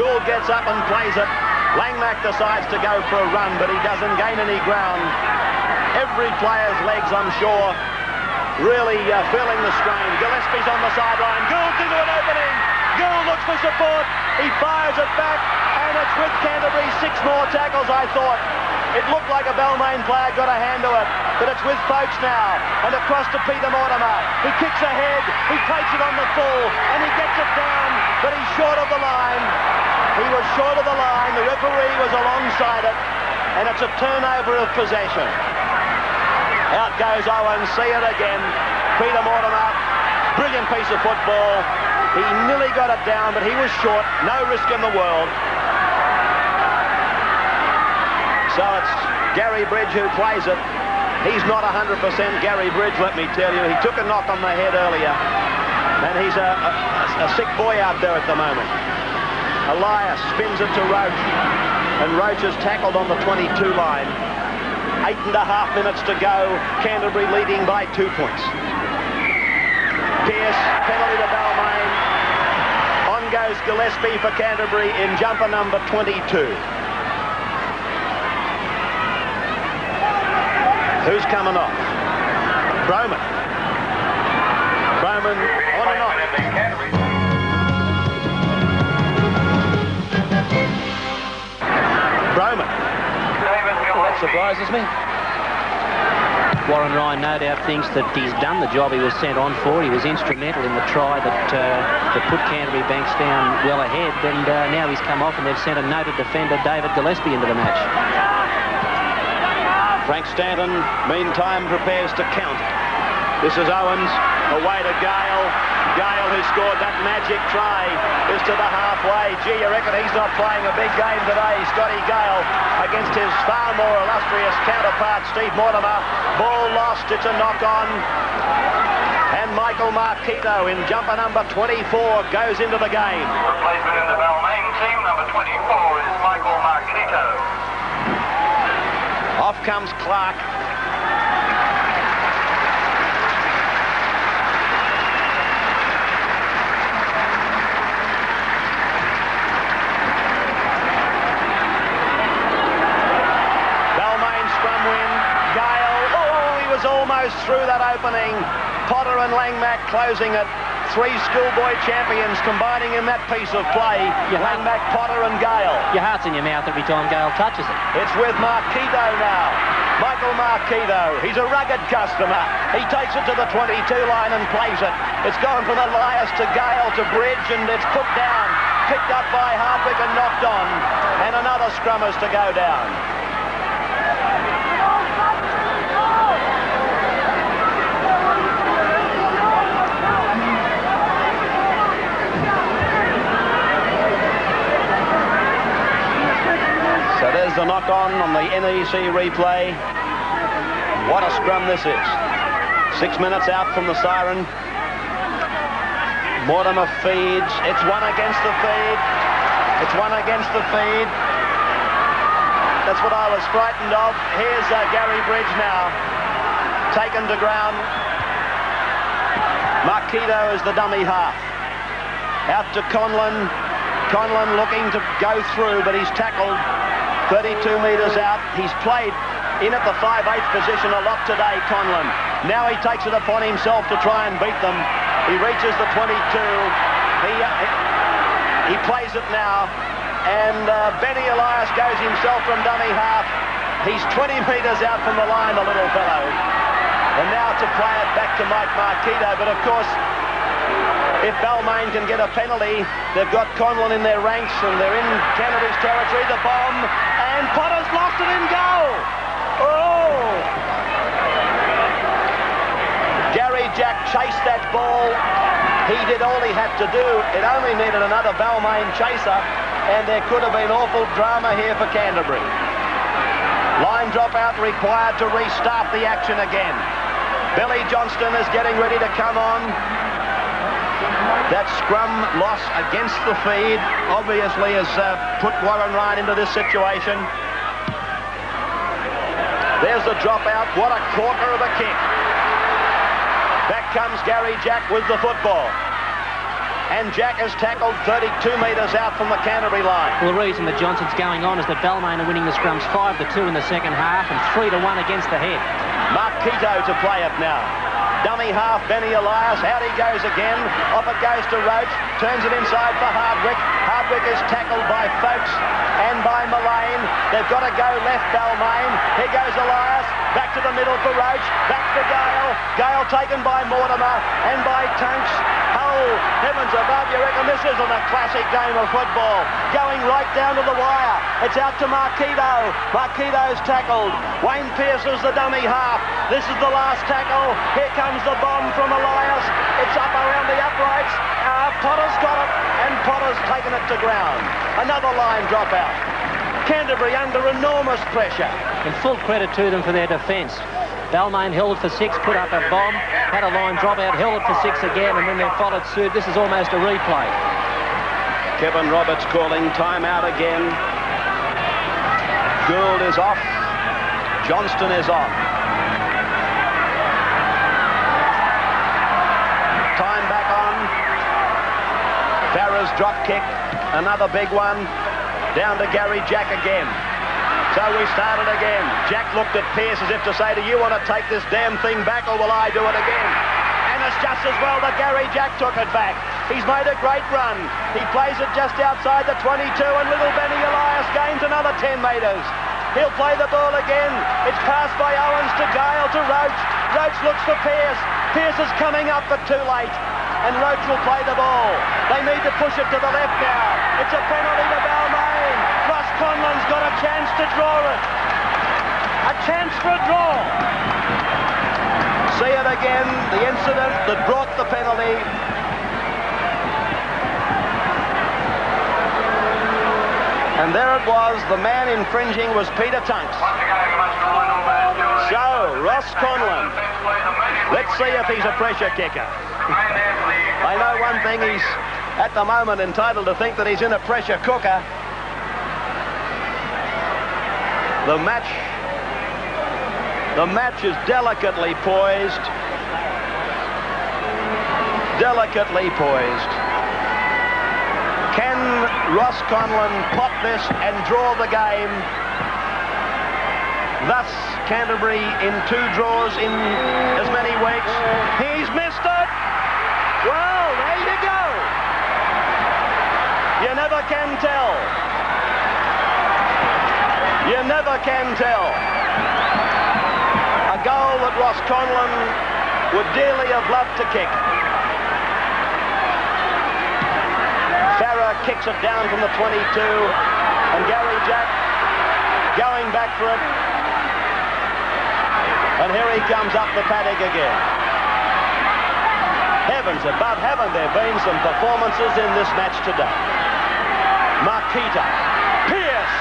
Gould gets up and plays it. Langmack decides to go for a run, but he doesn't gain any ground. Every player's legs, I'm sure, really feeling the strain. Gillespie's on the sideline. Gould's into an opening. Gould looks for support. He fires it back, and it's with Canterbury. 6 more tackles, I thought. It looked like a Balmain player got a hand to it, but it's with Folks now. And across to Peter Mortimer. He kicks ahead. He takes it on the full, and he gets it down, but he's short of the line. He was short of the line. The referee was alongside it, and it's a turnover of possession. Out goes Owens. See it again. Peter Mortimer. Brilliant piece of football. He nearly got it down, but he was short. No risk in the world. So it's Gary Bridge who plays it. He's not 100% Gary Bridge, let me tell you. He took a knock on the head earlier, and he's a sick boy out there at the moment. Elias spins it to Roach, and Roach is tackled on the 22 line. 8.5 minutes to go. Canterbury leading by 2 points. Pearce, penalty to Balmain. On goes Gillespie for Canterbury in jumper number 22. Who's coming off? Broman. Broman on and off. Broman. That surprises me. Warren Ryan no doubt thinks that he's done the job he was sent on for. He was instrumental in the try that put Canterbury-Bankstown well ahead, and now he's come off and they've sent a noted defender, David Gillespie, into the match. Frank Stanton, meantime, prepares to count. This is Owens, away to Gale. Gale, who scored that magic try, is to the halfway. Gee, you reckon he's not playing a big game today, Scotty Gale, against his far more illustrious counterpart, Steve Mortimer. Ball lost, it's a knock-on. And Michael Marquito in jumper number 24 goes into the game. Replacement in the Balmain team, number 24, is Michael Marquito. Off comes Clark. Almost through that opening. Potter and Langmack closing it. Three schoolboy champions combining in that piece of play. Langmack, Potter and Gale. Your heart's in your mouth every time Gale touches it. It's with Marquito now. Michael Marquito. He's a rugged customer. He takes it to the 22 line and plays it. It's gone from Elias to Gale to Bridge, and it's put down. Picked up by Hardwick and knocked on. And another scrum is to go down. So there's the knock-on the NEC replay. What a scrum this is. 6 minutes out from the siren. Mortimer feeds. It's one against the feed. It's one against the feed. That's what I was frightened of. Here's Gary Bridge now. Taken to ground. Marquito is the dummy half. Out to Conlon. Conlon looking to go through, but he's tackled 32 metres out. He's played in at the 5/8 position a lot today, Conlon. Now he takes it upon himself to try and beat them. He reaches the 22. He plays it now. And Benny Elias goes himself from dummy half. He's 20 metres out from the line, the little fellow. And now to play it back to Mike Marquito. But of course, if Balmain can get a penalty, they've got Conlon in their ranks and they're in Canterbury's territory. The bomb, and Potter's lost it in goal. Oh! Garry Jack chased that ball. He did all he had to do. It only needed another Balmain chaser, and there could have been awful drama here for Canterbury. Line dropout required to restart the action again. Billy Johnston is getting ready to come on. That scrum loss against the feed obviously has put Warren Ryan into this situation. There's the dropout. What a corker of a kick. Back comes Garry Jack with the football. And Jack has tackled 32 metres out from the Canterbury line. Well, the reason that Johnson's going on is that Balmain are winning the scrums 5-2 in the second half and 3-1 against the head. Marquito to play it now. Dummy half, Benny Elias, out he goes again. Off it goes to Roach, turns it inside for Hardwick. Hardwick is tackled by Folks and by Mullane. They've got to go left, Balmain. Here goes Elias, back to the middle for Roach, back to Gale. Gale taken by Mortimer and by Tunks. Oh, heavens above, you reckon this isn't a classic game of football? Going right down to the wire. It's out to Marquito. Marquito's tackled. Wayne Pearce is the dummy half. This is the last tackle. Here comes the bomb from Elias. It's up around the uprights. Potter's got it, and Potter's taken it to ground. Another line dropout. Canterbury under enormous pressure. And full credit to them for their defence. Balmain held it for 6, put up a bomb, had a line dropout, held it for 6 again, and then they followed suit. This is almost a replay. Kevin Roberts calling timeout again. Gould is off. Johnston is on. Time back on. Farrah's drop kick, another big one. Down to Garry Jack again. So we started again. Jack looked at Pearce as if to say, do you want to take this damn thing back or will I do it again? And it's just as well that Garry Jack took it back. He's made a great run. He plays it just outside the 22 and little Benny Elias gains another 10 metres. He'll play the ball again. It's passed by Owens to Gale to Roach. Roach looks for Pearce. Pearce is coming up, but too late. And Roach will play the ball. They need to push it to the left now. It's a penalty to Balmain. Ross Conlon's got a chance to draw it. A chance for a draw. See it again, the incident that brought the penalty. And there it was, the man infringing was Peter Tunks. So, Ross Conlon, let's see if he's a pressure kicker. I know one thing, he's at the moment entitled to think that he's in a pressure cooker. The match is delicately poised. Delicately poised. Can Ross Conlon pop this and draw the game? Thus, Canterbury in 2 draws in as many weeks. He's missed it! Well, there you go! You never can tell. You never can tell. A goal that Ross Conlon would dearly have loved to kick. Farah kicks it down from the 22, and Garry Jack going back for it. And here he comes up the paddock again. Heavens above, haven't there been some performances in this match today? Marquita, Pearce.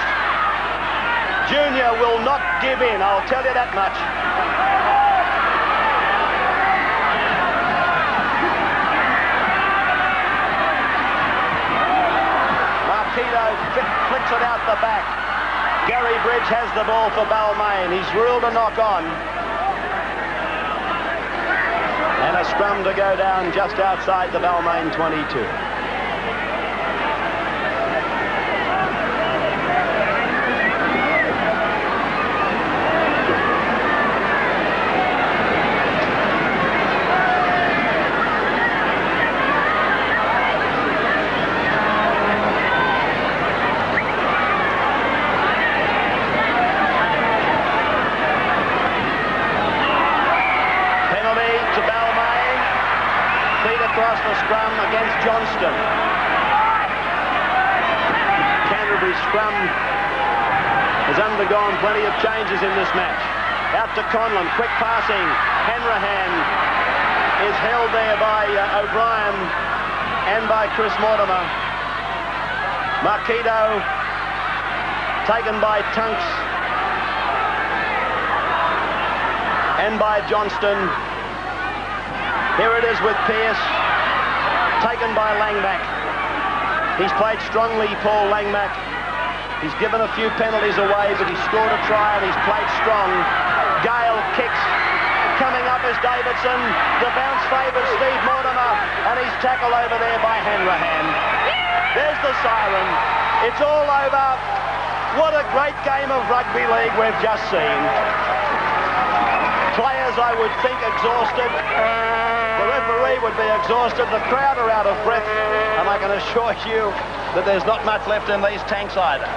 Junior will not give in, I'll tell you that much. Flicks it out the back. Gary Bridge has the ball for Balmain. He's ruled a knock on. And a scrum to go down just outside the Balmain 22. Across the scrum against Johnston. Canterbury's scrum has undergone plenty of changes in this match. Out to Conlon, quick passing. Hanrahan is held there by O'Brien and by Chris Mortimer. Marquito taken by Tunks and by Johnston. Here it is with Pearce. Taken by Langmack. He's played strongly, Paul Langmack. He's given a few penalties away, but he's scored a try and he's played strong. Gale kicks. Coming up is Davidson. The bounce favours Steve Mortimer, and he's tackled over there by Hanrahan. There's the siren. It's all over. What a great game of rugby league we've just seen. Players, I would think, exhausted. The referee would be exhausted. The crowd are out of breath. And I can assure you that there's not much left in these tanks either.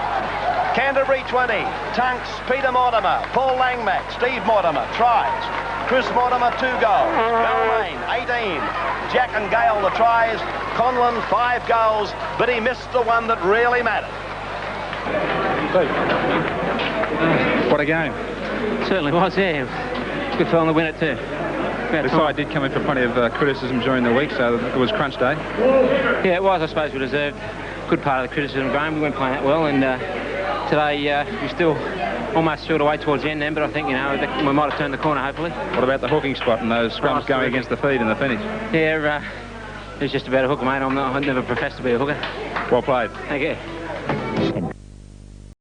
Canterbury 20. Tunks, Peter Mortimer, Paul Langmack, Steve Mortimer, tries. Chris Mortimer, 2 goals. Balmain, 18. Jack and Gale, the tries. Conlon, 5 goals. But he missed the one that really mattered. What a game. Certainly was, yeah. Good fellow to win it too. The side did come in for plenty of criticism during the week, so it was crunch day. Yeah, it was. I suppose we deserved a good part of the criticism, Graham. We weren't playing that well, and today we still almost short away towards the end then, but I think, we might have turned the corner, hopefully. What about the hooking spot and those scrums going against the feed in the finish? Yeah, it was just about a hooker, mate. I never professed to be a hooker. Well played. Thank you.